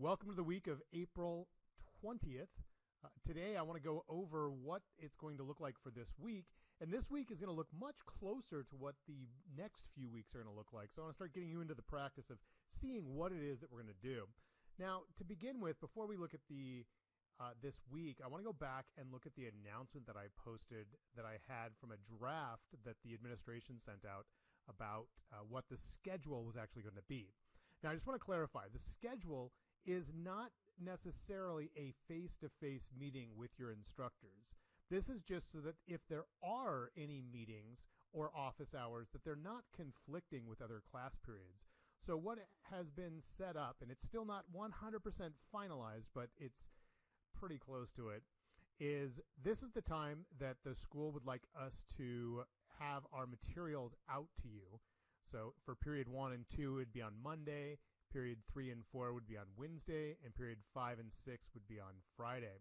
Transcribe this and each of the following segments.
Welcome to the week of April 20th. Today I want to go over what it's going to look like for this week. And this week is going to look much closer to what the next few weeks are going to look like. So I want to start getting you into the practice of seeing what it is that we're going to do. Now, to begin with, before we look at this week, I want to go back and look at the announcement that I posted that I had from a draft that the administration sent out about what the schedule was actually going to be. Now, I just want to clarify, the schedule is not necessarily a face-to-face meeting with your instructors. This is just so that if there are any meetings or office hours, that they're not conflicting with other class periods. So what has been set up, and it's still not 100% finalized, but it's pretty close to it, is this is the time that the school would like us to have our materials out to you. So for period 1 and 2, it'd be on Monday. Period 3 and 4 would be on Wednesday, and period 5 and 6 would be on Friday.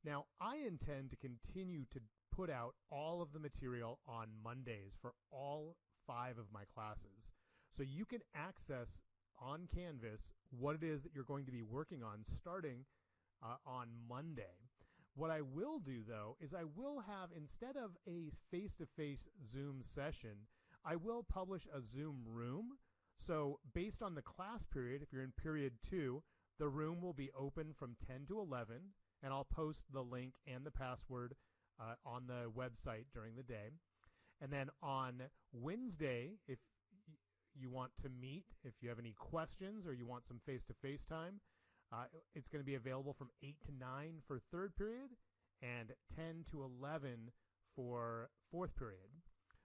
Now, I intend to continue to put out all of the material on Mondays for all 5 of my classes. So you can access on Canvas what it is that you're going to be working on starting on Monday. What I will do, though, is I will have, instead of a face-to-face Zoom session, I will publish a Zoom room. So based on the class period, if you're in period 2, the room will be open from 10 to 11, and I'll post the link and the password on the website during the day. And then on Wednesday, if you want to meet, if you have any questions or you want some face-to-face time, it's going to be available from 8 to 9 for third period and 10 to 11 for fourth period.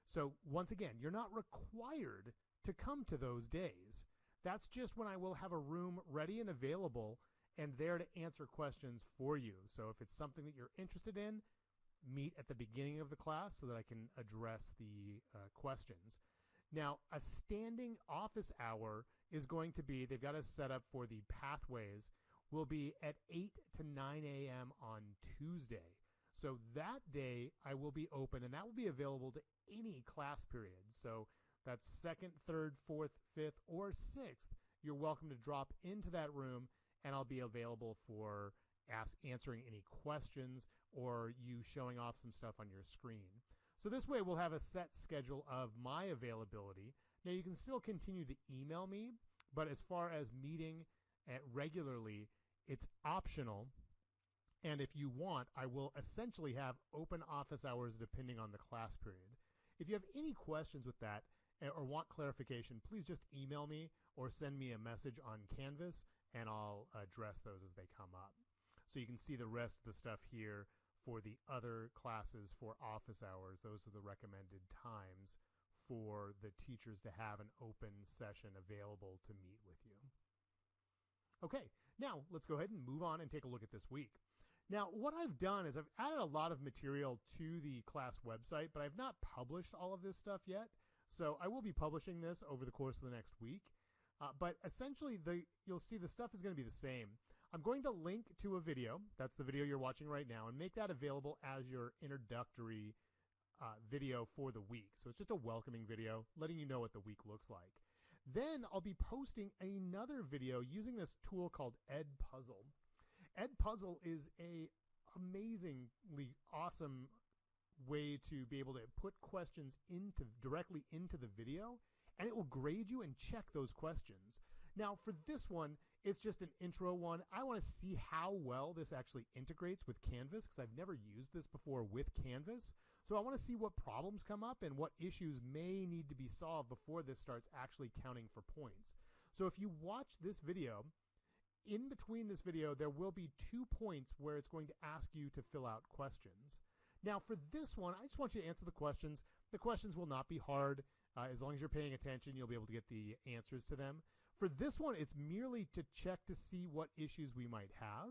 So once again, you're not required to come to those days. That's just when I will have a room ready and available and there to answer questions for you. So if it's something that you're interested in, meet at the beginning of the class so that I can address the questions. Now, a standing office hour is going to be, they've got us set up for the pathways, will be at 8 to 9 a.m. on Tuesday. So that day I will be open, and that will be available to any class period. So that's 2nd, 3rd, 4th, 5th, or 6th. You're welcome to drop into that room, and I'll be available for answering any questions or you showing off some stuff on your screen. So this way we'll have a set schedule of my availability. Now you can still continue to email me, but as far as meeting regularly, it's optional. And if you want, I will essentially have open office hours depending on the class period. If you have any questions with that, or want clarification, please just email me or send me a message on Canvas, and I'll address those as they come up. So you can see the rest of the stuff here for the other classes for office hours. Those are the recommended times for the teachers to have an open session available to meet with you. Okay, now let's go ahead and move on and take a look at this week. Now, what I've done is I've added a lot of material to the class website, but I've not published all of this stuff yet. So I will be publishing this over the course of the next week. But essentially, you'll see the stuff is going to be the same. I'm going to link to a video. That's the video you're watching right now, and make that available as your introductory video for the week. So it's just a welcoming video letting you know what the week looks like. Then I'll be posting another video using this tool called Edpuzzle. Edpuzzle is a amazingly awesome way to be able to put questions directly into the video, and it will grade you and check those questions. Now for this one, it's just an intro one. I want to see how well this actually integrates with Canvas, because I've never used this before with Canvas. So I want to see what problems come up and what issues may need to be solved before this starts actually counting for points. So if you watch this video, in between this video there will be 2 points where it's going to ask you to fill out questions. Now for this one, I just want you to answer the questions. The questions will not be hard. As long as you're paying attention, you'll be able to get the answers to them. For this one, it's merely to check to see what issues we might have.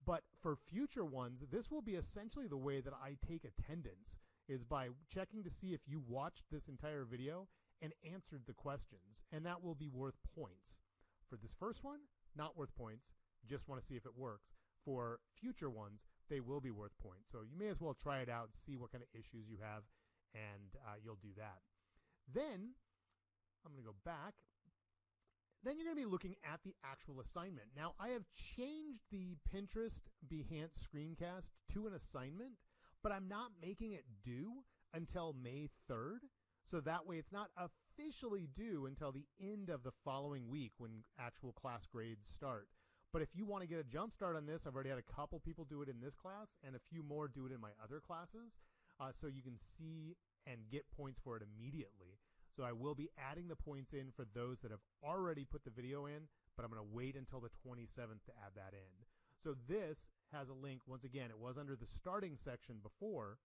But for future ones, this will be essentially the way that I take attendance, is by checking to see if you watched this entire video and answered the questions. And that will be worth points. For this first one, not worth points. Just want to see if it works. For future ones, they will be worth points. So you may as well try it out, see what kind of issues you have, and you'll do that. Then I'm going to go back. then you're going to be looking at the actual assignment. Now, I have changed the Pinterest Behance screencast to an assignment, but I'm not making it due until May 3rd. So that way it's not officially due until the end of the following week when actual class grades start. But if you want to get a jump start on this, I've already had a couple people do it in this class and a few more do it in my other classes. So you can see and get points for it immediately. So I will be adding the points in for those that have already put the video in, but I'm going to wait until the 27th to add that in. So this has a link. Once again, it was under the starting section before,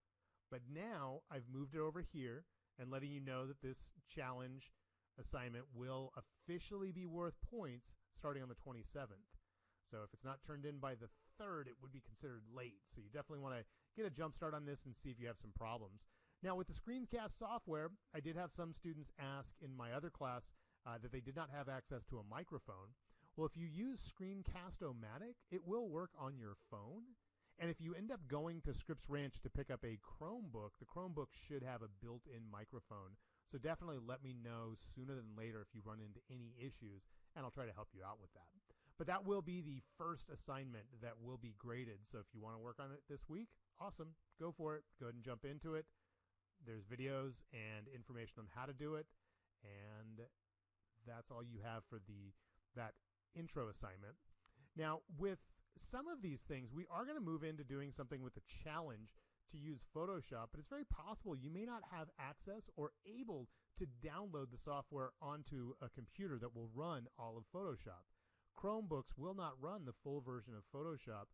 but now I've moved it over here and letting you know that this challenge assignment will officially be worth points starting on the 27th. So if it's not turned in by the 3rd, it would be considered late. So you definitely want to get a jump start on this and see if you have some problems. Now, with the screencast software, I did have some students ask in my other class that they did not have access to a microphone. Well, if you use Screencast-O-Matic, it will work on your phone. And if you end up going to Scripps Ranch to pick up a Chromebook, the Chromebook should have a built-in microphone. So definitely let me know sooner than later if you run into any issues, and I'll try to help you out with that. But that will be the first assignment that will be graded. So if you want to work on it this week, awesome. Go for it. Go ahead and jump into it. There's videos and information on how to do it, and that's all you have for that intro assignment. Now, with some of these things, we are going to move into doing something with a challenge to use Photoshop, but it's very possible you may not have access or able to download the software onto a computer that will run all of Photoshop. Chromebooks will not run the full version of Photoshop.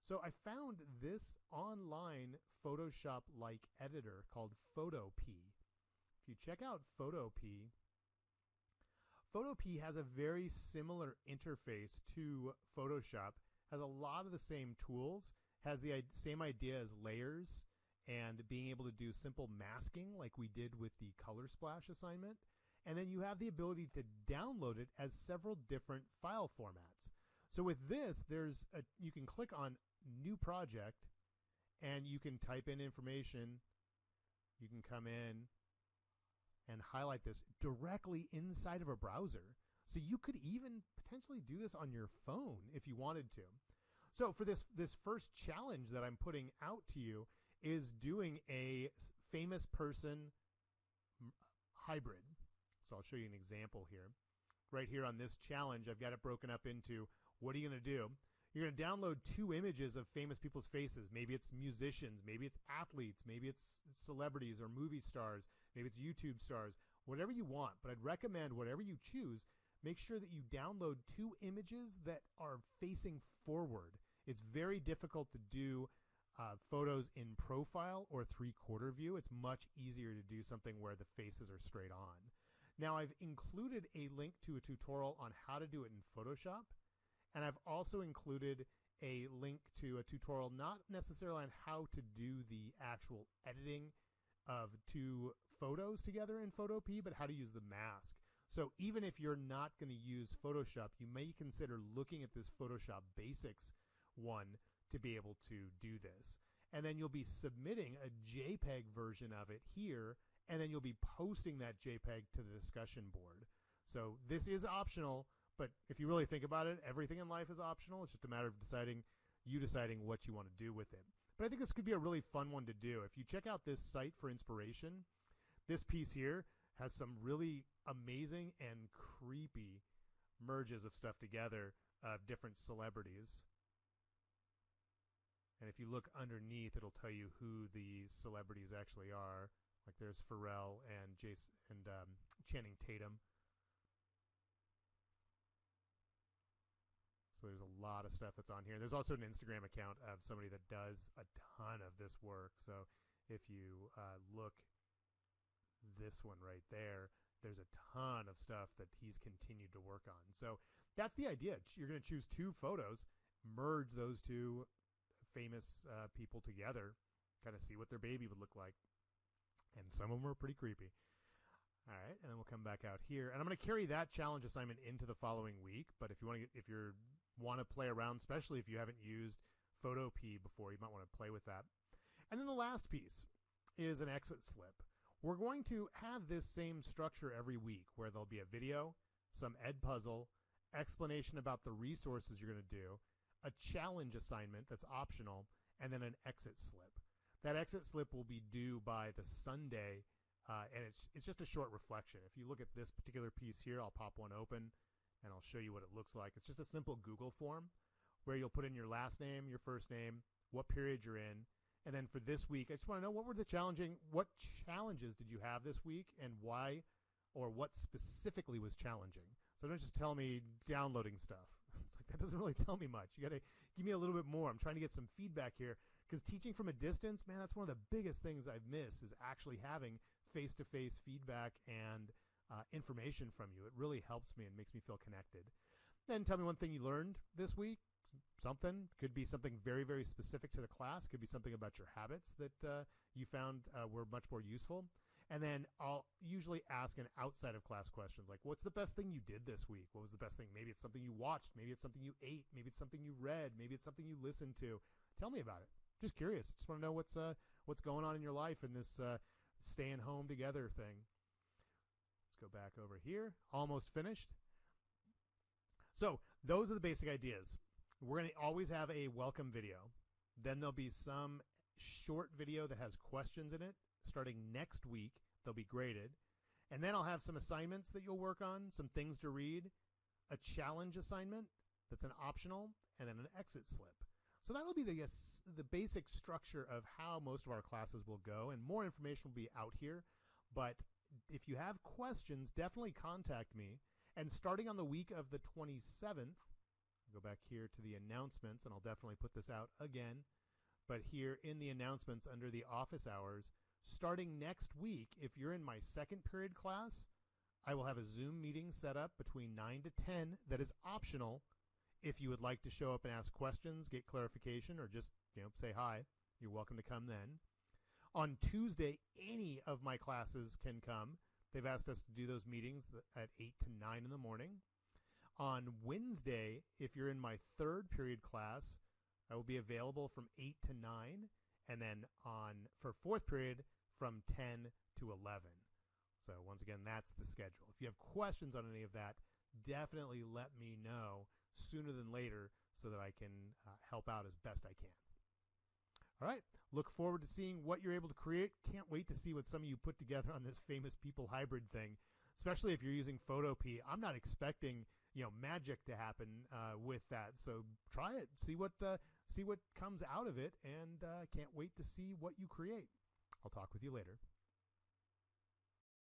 So I found this online Photoshop-like editor called Photopea. If you check out Photopea, Photopea has a very similar interface to Photoshop, has a lot of the same tools, has the same idea as layers and being able to do simple masking like we did with the Color Splash assignment. And then you have the ability to download it as several different file formats. So with this, you can click on New Project, and you can type in information. You can come in and highlight this directly inside of a browser. So you could even potentially do this on your phone if you wanted to. So for this first challenge that I'm putting out to you is doing a famous person hybrid. So I'll show you an example here. Right here on this challenge, I've got it broken up into, what are you going to do? You're going to download 2 images of famous people's faces. Maybe it's musicians, maybe it's athletes, maybe it's celebrities or movie stars, maybe it's YouTube stars, whatever you want. But I'd recommend whatever you choose, make sure that you download 2 images that are facing forward. It's very difficult to do photos in profile or 3/4 view. It's much easier to do something where the faces are straight on. Now, I've included a link to a tutorial on how to do it in Photoshop, and I've also included a link to a tutorial not necessarily on how to do the actual editing of 2 photos together in Photopea, but how to use the mask. So even if you're not going to use Photoshop, you may consider looking at this Photoshop Basics one to be able to do this. And then you'll be submitting a JPEG version of it here, and then you'll be posting that JPEG to the discussion board. So this is optional, but if you really think about it, everything in life is optional. It's just a matter of deciding what you want to do with it. But I think this could be a really fun one to do. If you check out this site for inspiration, this piece here has some really amazing and creepy merges of stuff together of different celebrities. And if you look underneath, it'll tell you who the celebrities actually are. Like there's Pharrell and Channing Tatum. So there's a lot of stuff that's on here. There's also an Instagram account of somebody that does a ton of this work. So if you look this one right there, there's a ton of stuff that he's continued to work on. So that's the idea. You're going to choose 2 photos, merge those 2 famous people together, kind of see what their baby would look like. And some of them are pretty creepy. All right, and then we'll come back out here, and I'm going to carry that challenge assignment into the following week. But if you want to play around, especially if you haven't used Photopea before, you might want to play with that. And then the last piece is an exit slip. We're going to have this same structure every week, where there'll be a video, some Ed puzzle, explanation about the resources you're going to do, a challenge assignment that's optional, and then an exit slip. That exit slip will be due by the Sunday, and it's just a short reflection. If you look at this particular piece here, I'll pop one open, and I'll show you what it looks like. It's just a simple Google form where you'll put in your last name, your first name, what period you're in, and then for this week, I just want to know what challenges did you have this week and why, or what specifically was challenging. So don't just tell me downloading stuff. It's like, that doesn't really tell me much. You got to give me a little bit more. I'm trying to get some feedback here because teaching from a distance, man, that's one of the biggest things I've missed is actually having face-to-face feedback and information from you. It really helps me and makes me feel connected. Then tell me one thing you learned this week. Something could be something very, very specific to the class. Could be something about your habits that you found were much more useful. And then I'll usually ask an outside of class questions like, what's the best thing you did this week? What was the best thing? Maybe it's something you watched. Maybe it's something you ate. Maybe it's something you read. Maybe it's something you listened to. Tell me about it. Just curious. Just want to know what's going on in your life in this staying home together thing. Let's go back over here. Almost finished. So those are the basic ideas. We're going to always have a welcome video. Then there'll be some short video that has questions in it. Starting next week, they'll be graded. And then I'll have some assignments that you'll work on, some things to read, a challenge assignment that's an optional, and then an exit slip. So that'll be the basic structure of how most of our classes will go, and more information will be out here. But if you have questions, definitely contact me. And starting on the week of the 27th, go back here to the announcements, and I'll definitely put this out again. But here in the announcements under the office hours, starting next week, if you're in my second period class, I will have a Zoom meeting set up between 9 to 10 that is optional. If you would like to show up and ask questions, get clarification, or just say hi, you're welcome to come then. On Tuesday, any of my classes can come. They've asked us to do those meetings at 8 to 9 in the morning. On Wednesday, if you're in my third period class, I will be available from 8 to 9. And then for fourth period, from 10 to 11. So once again, that's the schedule. If you have questions on any of that, definitely let me know sooner than later so that I can help out as best I can. All right. Look forward to seeing what you're able to create. Can't wait to see what some of you put together on this famous people hybrid thing, especially if you're using Photopea. I'm not expecting magic to happen with that. So try it. See what comes out of it, and can't wait to see what you create. I'll talk with you later.